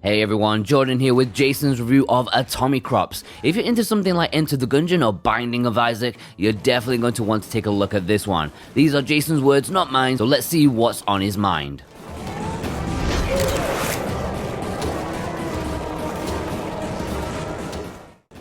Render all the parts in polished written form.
Hey everyone, Jordan here with Jason's review of Atomicrops. If you're into something like Enter the Gungeon or Binding of Isaac, you're definitely going to want to take a look at this one. These are Jason's words, not mine, so let's see what's on his mind.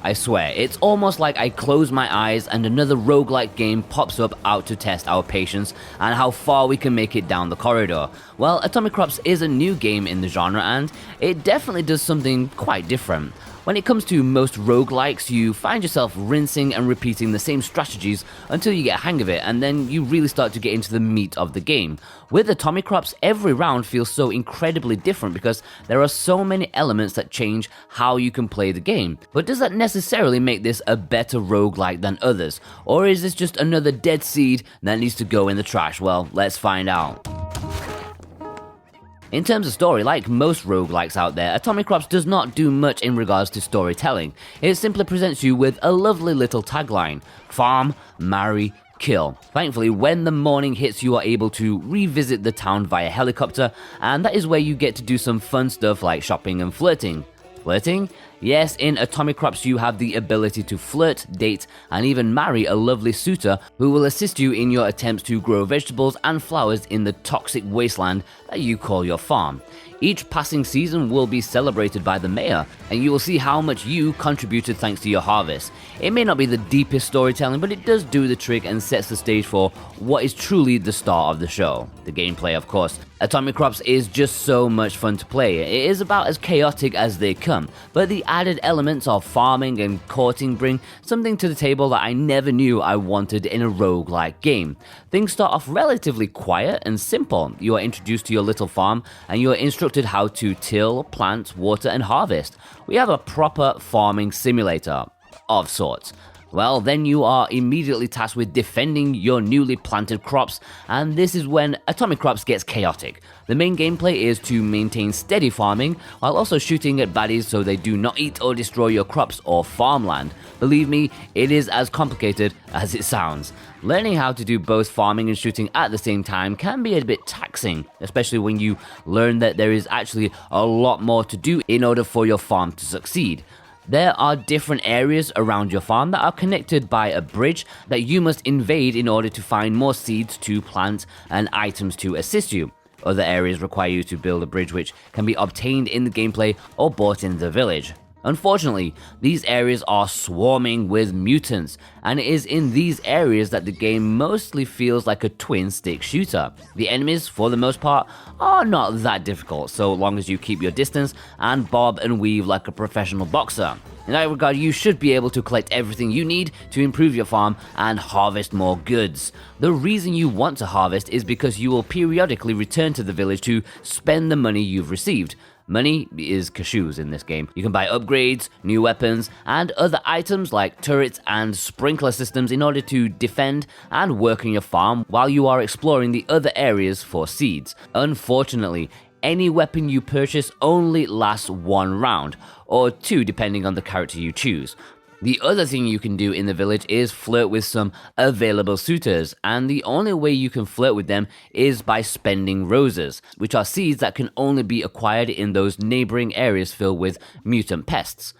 I swear, it's almost like I close my eyes and another roguelike game pops up out to test our patience and how far we can make it down the corridor. Well, Atomicrops is a new game in the genre and it definitely does something quite different. When it comes to most roguelikes, you find yourself rinsing and repeating the same strategies until you get a hang of it, and then you really start to get into the meat of the game. With Atomicrops, every round feels so incredibly different because there are so many elements that change how you can play the game. But does that necessarily make this a better roguelike than others? Or is this just another dead seed that needs to go in the trash? Well, let's find out. In terms of story, like most roguelikes out there, Atomicrops does not do much in regards to storytelling. It simply presents you with a lovely little tagline: farm, marry, kill. Thankfully, when the morning hits, you are able to revisit the town via helicopter, and that is where you get to do some fun stuff like shopping and flirting. Flirting? Yes, in Atomicrops you have the ability to flirt, date, and even marry a lovely suitor who will assist you in your attempts to grow vegetables and flowers in the toxic wasteland that you call your farm. Each passing season will be celebrated by the mayor, and you will see how much you contributed thanks to your harvest. It may not be the deepest storytelling, but it does do the trick and sets the stage for what is truly the star of the show. The gameplay, of course. Atomicrops is just so much fun to play. It is about as chaotic as they come, but the added elements of farming and courting bring something to the table that I never knew I wanted in a roguelike game. Things start off relatively quiet and simple. You are introduced to your little farm, and you are instructed how to till, plant, water, and harvest. We have a proper farming simulator, of sorts. Well, then you are immediately tasked with defending your newly planted crops, and this is when Atomicrops gets chaotic. The main gameplay is to maintain steady farming, while also shooting at baddies so they do not eat or destroy your crops or farmland. Believe me, it is as complicated as it sounds. Learning how to do both farming and shooting at the same time can be a bit taxing, especially when you learn that there is actually a lot more to do in order for your farm to succeed. There are different areas around your farm that are connected by a bridge that you must invade in order to find more seeds to plant and items to assist you. Other areas require you to build a bridge which can be obtained in the gameplay or bought in the village. Unfortunately, these areas are swarming with mutants, and it is in these areas that the game mostly feels like a twin-stick shooter. The enemies, for the most part, are not that difficult, so long as you keep your distance and bob and weave like a professional boxer. In that regard, you should be able to collect everything you need to improve your farm and harvest more goods. The reason you want to harvest is because you will periodically return to the village to spend the money you've received. Money is cashews in this game. You can buy upgrades, new weapons, and other items like turrets and sprinkler systems in order to defend and work on your farm while you are exploring the other areas for seeds. Unfortunately, any weapon you purchase only lasts one round, or two depending on the character you choose. The other thing you can do in the village is flirt with some available suitors, and the only way you can flirt with them is by spending roses, which are seeds that can only be acquired in those neighboring areas filled with mutant pests.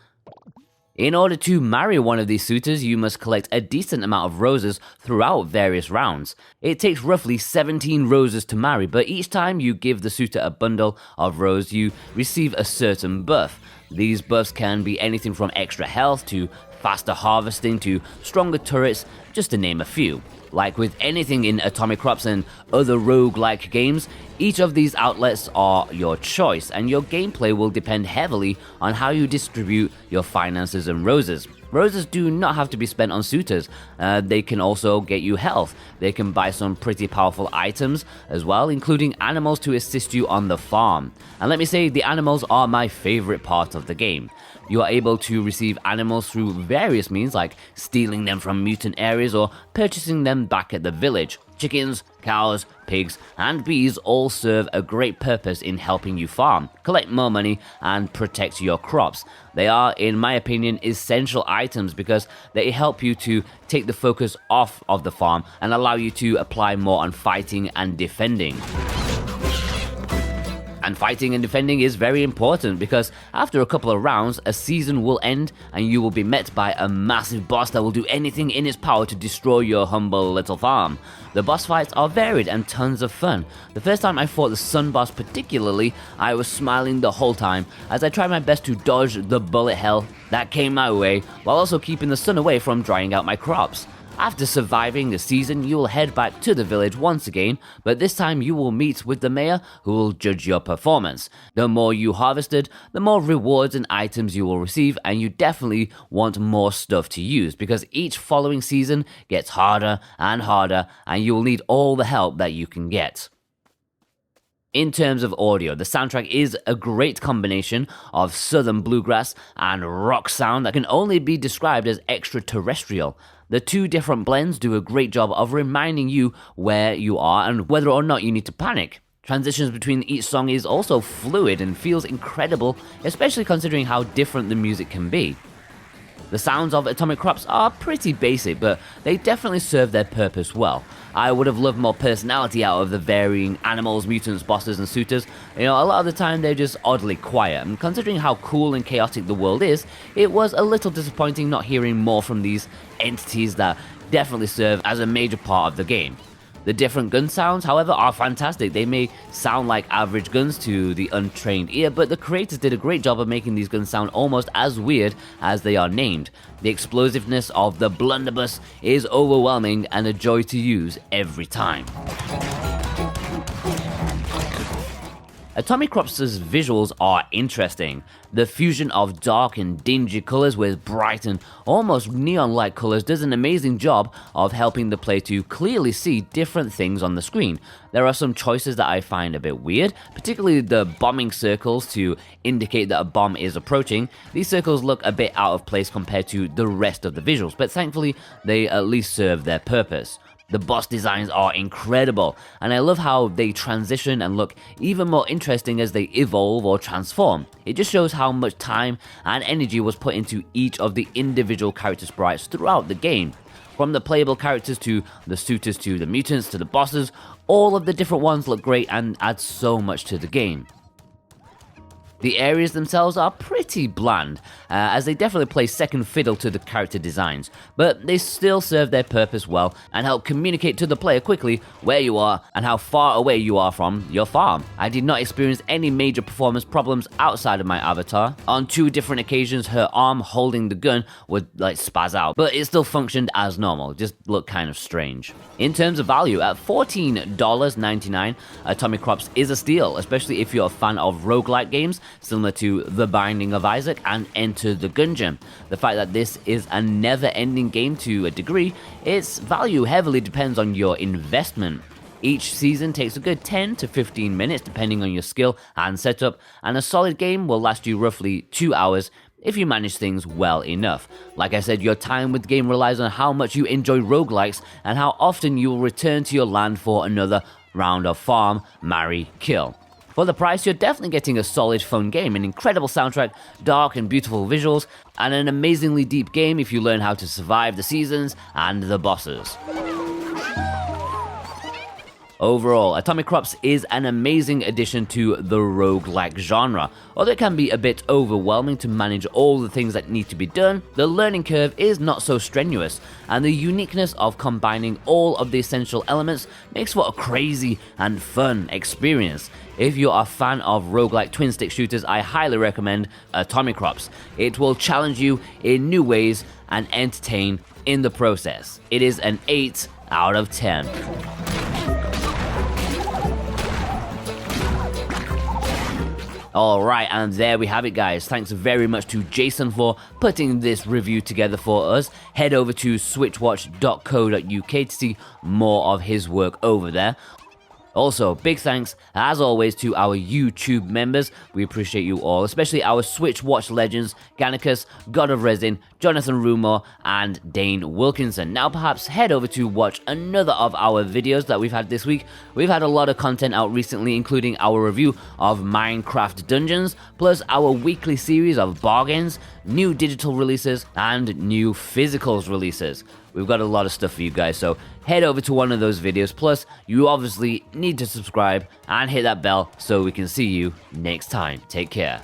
In order to marry one of these suitors, you must collect a decent amount of roses throughout various rounds. It takes roughly 17 roses to marry, but each time you give the suitor a bundle of roses, you receive a certain buff. These buffs can be anything from extra health to faster harvesting to stronger turrets, just to name a few. Like with anything in Atomicrops and other roguelike games, each of these outlets are your choice, and your gameplay will depend heavily on how you distribute your finances and roses. Roses do not have to be spent on suitors. They can also get you health. They can buy some pretty powerful items as well, including animals to assist you on the farm. And let me say, the animals are my favorite part of the game. You are able to receive animals through various means, like stealing them from mutant areas or purchasing them back at the village. Chickens, cows, pigs, and bees all serve a great purpose in helping you farm, collect more money, and protect your crops. They are, in my opinion, essential items because they help you to take the focus off of the farm and allow you to apply more on fighting and defending. And fighting and defending is very important because after a couple of rounds, a season will end and you will be met by a massive boss that will do anything in its power to destroy your humble little farm. The boss fights are varied and tons of fun. The first time I fought the sun boss particularly, I was smiling the whole time as I tried my best to dodge the bullet hell that came my way while also keeping the sun away from drying out my crops. After surviving the season, you will head back to the village once again, but this time you will meet with the mayor who will judge your performance. The more you harvested, the more rewards and items you will receive, and you definitely want more stuff to use because each following season gets harder and harder and you will need all the help that you can get. In terms of audio, the soundtrack is a great combination of southern bluegrass and rock sound that can only be described as extraterrestrial. The two different blends do a great job of reminding you where you are and whether or not you need to panic. Transitions between each song is also fluid and feels incredible, especially considering how different the music can be. The sounds of Atomicrops are pretty basic, but they definitely serve their purpose well. I would have loved more personality out of the varying animals, mutants, bosses, and suitors. A lot of the time they're just oddly quiet, and considering how cool and chaotic the world is, it was a little disappointing not hearing more from these entities that definitely serve as a major part of the game. The different gun sounds, however, are fantastic. They may sound like average guns to the untrained ear, but the creators did a great job of making these guns sound almost as weird as they are named. The explosiveness of the blunderbuss is overwhelming and a joy to use every time. Atomicrops' visuals are interesting. The fusion of dark and dingy colors with bright and almost neon-like colors does an amazing job of helping the player to clearly see different things on the screen. There are some choices that I find a bit weird, particularly the bombing circles to indicate that a bomb is approaching. These circles look a bit out of place compared to the rest of the visuals, but thankfully they at least serve their purpose. The boss designs are incredible, and I love how they transition and look even more interesting as they evolve or transform. It just shows how much time and energy was put into each of the individual character sprites throughout the game. From the playable characters to the suitors to the mutants to the bosses, all of the different ones look great and add so much to the game. The areas themselves are pretty bland, as they definitely play second fiddle to the character designs, but they still serve their purpose well and help communicate to the player quickly where you are and how far away you are from your farm. I did not experience any major performance problems outside of my avatar. On 2 different occasions, her arm holding the gun would spaz out, but it still functioned as normal, it just looked kind of strange. In terms of value, at $14.99, Atomicrops is a steal, especially if you're a fan of roguelite games, similar to The Binding of Isaac and Enter the Gungeon. The fact that this is a never-ending game to a degree, its value heavily depends on your investment. Each season takes a good 10 to 15 minutes depending on your skill and setup, and a solid game will last you roughly 2 hours if you manage things well enough. Like I said, your time with the game relies on how much you enjoy roguelikes and how often you will return to your land for another round of farm, marry, kill. For the price, you're definitely getting a solid, fun game, an incredible soundtrack, dark and beautiful visuals, and an amazingly deep game if you learn how to survive the seasons and the bosses. Overall, Atomicrops is an amazing addition to the roguelike genre. Although it can be a bit overwhelming to manage all the things that need to be done, the learning curve is not so strenuous, and the uniqueness of combining all of the essential elements makes for a crazy and fun experience. If you're a fan of roguelike twin-stick shooters, I highly recommend Atomicrops. It will challenge you in new ways and entertain in the process. It is an 8 out of 10. Alright, and there we have it, guys. Thanks very much to Jason for putting this review together for us. Head over to switchwatch.co.uk to see more of his work over there. Also, big thanks, as always, to our YouTube members. We appreciate you all, especially our SwitchWatch legends, Gannicus, God of Resin, Jonathan Rumor, and Dane Wilkinson. Now perhaps head over to watch another of our videos that we've had this week. We've had a lot of content out recently, including our review of Minecraft Dungeons, plus our weekly series of bargains, new digital releases, and new physicals releases. We've got a lot of stuff for you guys, so head over to one of those videos. Plus, you obviously need to subscribe and hit that bell so we can see you next time. Take care.